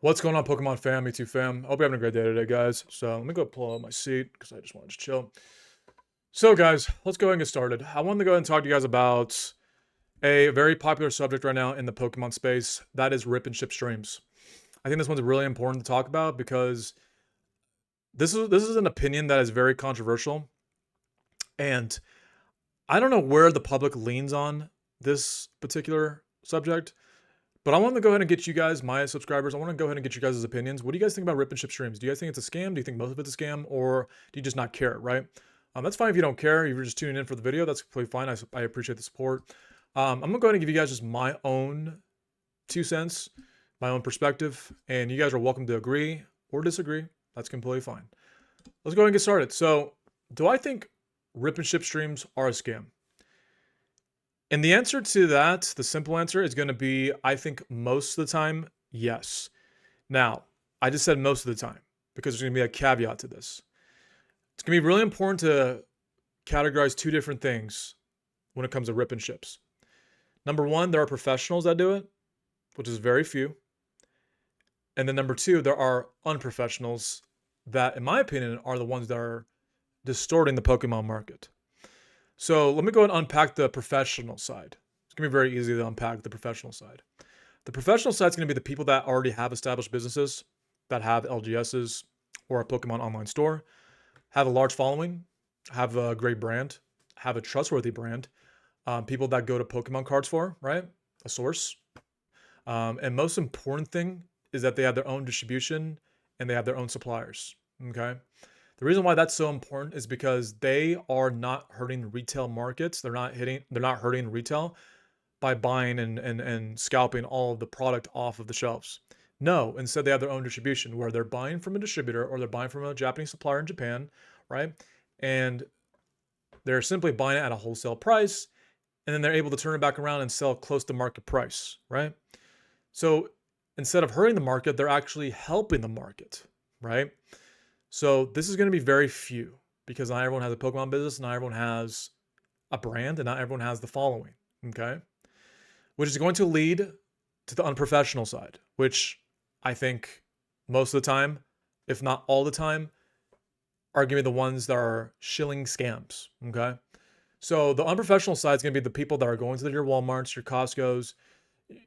What's going on, Pokemon fam, Me Too fam? Hope you're having a great day today, guys. So let me go pull out my seat because I just wanted to chill. So, guys, let's go ahead and get started. I wanted to go ahead and talk to you guys about a very popular subject right now in the Pokemon space. That is rip and ship streams. I think this one's really important to talk about because this is an opinion that is very controversial, and I don't know where the public leans on this particular subject. But I want to go ahead and get you guys, my subscribers, I want to go ahead and get you guys' opinions. What do you guys think about rip and ship streams? Do you guys think it's a scam? Do you think most of it's a scam? Or do you just not care, right? That's fine if you don't care. If you're just tuning in for the video, that's completely fine. I appreciate the support. I'm going to go ahead and give you guys just my own 2 cents, my own perspective. And you guys are welcome to agree or disagree. That's completely fine. Let's go ahead and get started. So, do I think rip and ship streams are a scam? And the answer to that, the simple answer is going to be, I think most of the time, yes. Now, I just said most of the time because there's going to be a caveat to this. It's going to be really important to categorize two different things when it comes to rip and ships. Number one, there are professionals that do it, which is very few. And then number two, there are unprofessionals that, in my opinion, are the ones that are distorting the Pokemon market. So let me go and unpack the professional side. It's going to be very easy to unpack the professional side. The professional side is going to be the people that already have established businesses, that have LGSs or a Pokemon online store, have a large following, have a great brand, have a trustworthy brand, people that go to Pokemon cards for, right? A source. And most important thing is that they have their own distribution and they have their own suppliers. Okay. The reason why that's so important is because they are not hurting retail markets. They're not hurting retail by buying and scalping all of the product off of the shelves. No, instead they have their own distribution where they're buying from a distributor or they're buying from a Japanese supplier in Japan, right? And they're simply buying it at a wholesale price, and then they're able to turn it back around and sell close to market price, right? So instead of hurting the market, they're actually helping the market, right? So this is going to be very few because not everyone has a Pokemon business, not everyone has a brand, and not everyone has the following. Okay, which is going to lead to the unprofessional side, which I think most of the time, if not all the time, are going to be the ones that are shilling scams. Okay, so the unprofessional side is going to be the people that are going to your WalMarts, your Costco's,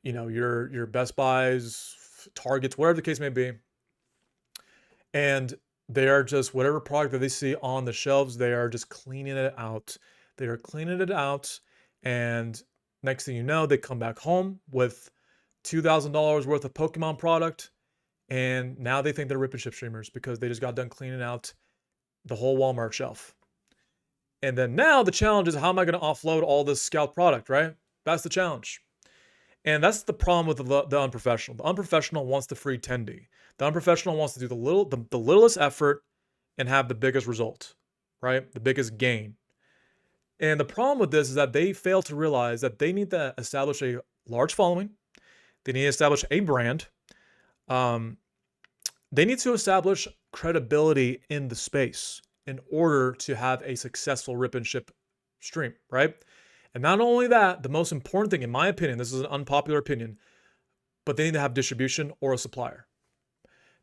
your Best Buys, Targets, whatever the case may be, and they are just whatever product that they see on the shelves, they are just cleaning it out. They are cleaning it out. And next thing you know, they come back home with $2,000 worth of Pokemon product. And now they think they're rip and ship streamers because they just got done cleaning out the whole Walmart shelf. And then now the challenge is, how am I going to offload all this scalp product, right? That's the challenge. And that's the problem with the unprofessional. The unprofessional wants the free tendy. The unprofessional wants to do the littlest effort and have the biggest result, right? The biggest gain. And the problem with this is that they fail to realize that they need to establish a large following. They need to establish a brand. They need to establish credibility in the space in order to have a successful rip and ship stream, right? And not only that, the most important thing, in my opinion, this is an unpopular opinion, but they need to have distribution or a supplier.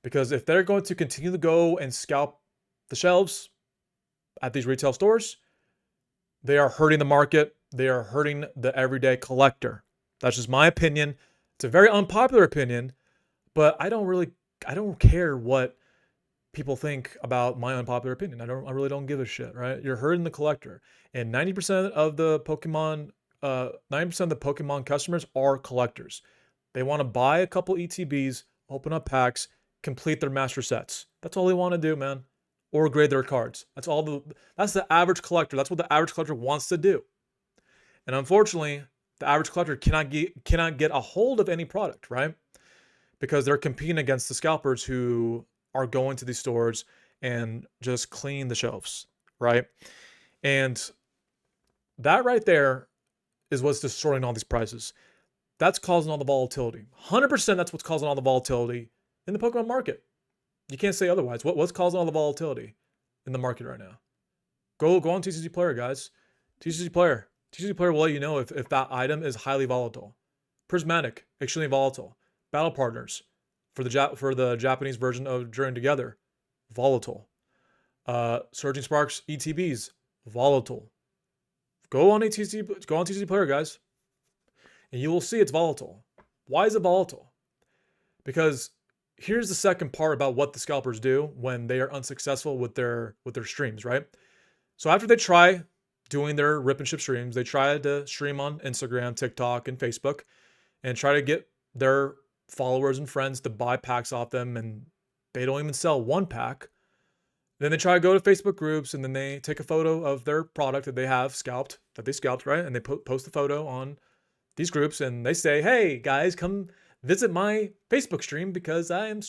Because if they're going to continue to go and scalp the shelves at these retail stores, they are hurting the market. They are hurting the everyday collector. That's just my opinion. It's a very unpopular opinion, but I don't care what people think about my unpopular opinion. I really don't give a shit, right? You're hurting the collector. And 90% of the Pokemon 90% of the Pokemon customers are collectors. They want to buy a couple ETBs, open up packs, complete their master sets. That's all they want to do, man. Or grade their cards. That's the average collector. That's what the average collector wants to do. And unfortunately, the average collector cannot get a hold of any product, right? Because they're competing against the scalpers who are going to these stores and just cleaning the shelves, right? And that right there is what's distorting all these prices. That's causing all the volatility. 100% that's what's causing all the volatility in the Pokemon market. You can't say otherwise. What's causing all the volatility in the market right now? Go on TCG Player, guys. TCG Player. TCG Player will let you know if that item is highly volatile. Prismatic, extremely volatile. Battle Partners, for the Japanese version of Journey Together, volatile. Surging Sparks ETBs, volatile. Go on TCG Player, guys, and you will see it's volatile. Why is it volatile? Because here's the second part about what the scalpers do when they are unsuccessful with their streams, right? So after they try doing their rip and ship streams, they try to stream on Instagram, TikTok, and Facebook, and try to get their followers and friends to buy packs off them, and they don't even sell one pack. Then they try to go to Facebook groups, and then they take a photo of their product that they have scalped, right? And they post the photo on these groups, and they say, "Hey guys, come visit my Facebook stream because I am,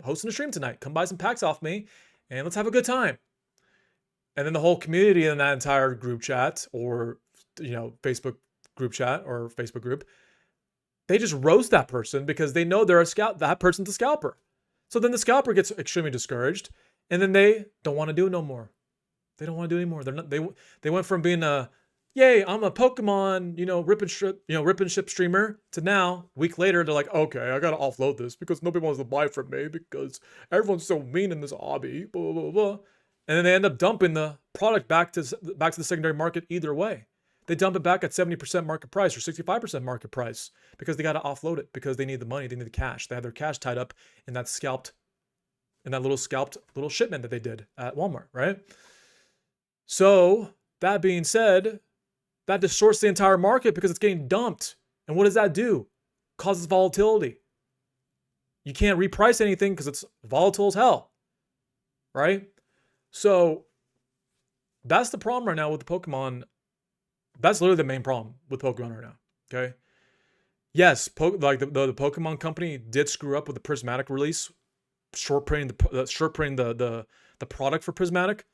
hosting a stream tonight. Come buy some packs off me, and let's have a good time." And then the whole community in that entire group chat, or Facebook group chat or Facebook group, they just roast that person because they know they're that person's a scalper. So then the scalper gets extremely discouraged, and then they don't want to do it no more. They don't want to do it anymore. They went from being yay, I'm a Pokemon, rip and ship streamer, to now, a week later, they're like, okay, I gotta offload this because nobody wants to buy from me because everyone's so mean in this hobby, blah, blah, blah. And then they end up dumping the product back to the secondary market either way. They dump it back at 70% market price or 65% market price because they got to offload it because they need the money, they need the cash. They have their cash tied up in that little shipment that they did at Walmart, right? So that being said, that distorts the entire market because it's getting dumped. And what does that do? Causes volatility. You can't reprice anything because it's volatile as hell, right? So that's the problem right now with the Pokemon. That's literally the main problem with Pokemon right now. Okay. Yes, the Pokemon company did screw up with the Prismatic release, short printing the product for Prismatic,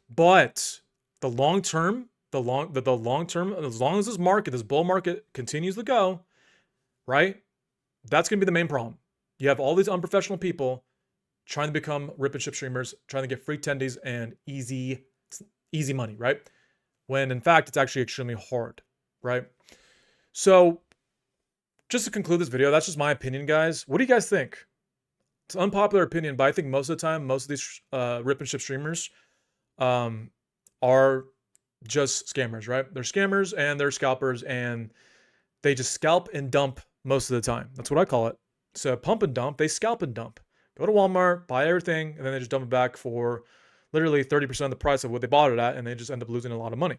but the long term, as long as this bull market continues to go, right? That's gonna be the main problem. You have all these unprofessional people trying to become rip and ship streamers, trying to get free tendies and easy money, right? When in fact, it's actually extremely hard, right? So just to conclude this video, that's just my opinion, guys. What do you guys think? It's an unpopular opinion, but I think most of the time, most of these rip and ship streamers are just scammers, right? They're scammers and they're scalpers, and they just scalp and dump most of the time. That's what I call it. So pump and dump, they scalp and dump. Go to Walmart, buy everything, and then they just dump it back for literally 30% of the price of what they bought it at, and they just end up losing a lot of money.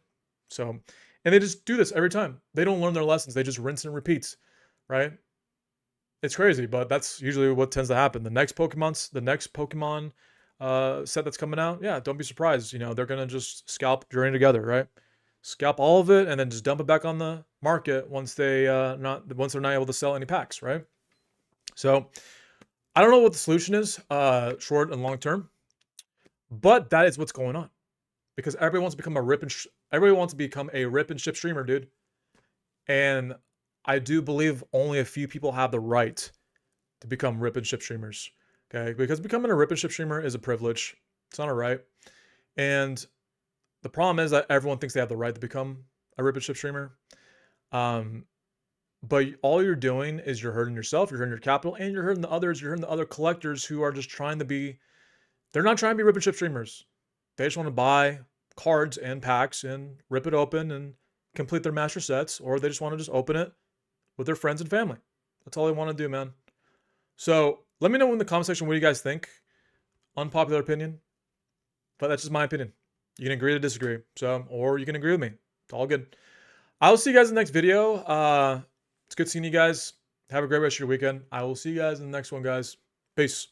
So, and they just do this every time. They don't learn their lessons. They just rinse and repeat, right? It's crazy, but that's usually what tends to happen. The next Pokemon set that's coming out, yeah, don't be surprised. They're gonna just scalp Journey Together, right? Scalp all of it and then just dump it back on the market once they're not able to sell any packs, right? So I don't know what the solution is, short and long term, but that is what's going on because everybody wants to become a rip and ship streamer, dude. And I do believe only a few people have the right to become rip and ship streamers. Okay, because becoming a rip and ship streamer is a privilege. It's not a right. And the problem is that everyone thinks they have the right to become a rip and ship streamer. But all you're doing is you're hurting yourself, you're hurting your capital, and you're hurting the others. You're hurting the other collectors who are just they're not trying to be rip and ship streamers. They just want to buy cards and packs and rip it open and complete their master sets, or they just want to just open it with their friends and family. That's all they want to do, man. So let me know in the comment section what you guys think. Unpopular opinion, but that's just my opinion. You can agree to disagree. Or you can agree with me. It's all good. I'll see you guys in the next video. It's good seeing you guys. Have a great rest of your weekend. I will see you guys in the next one, guys. Peace.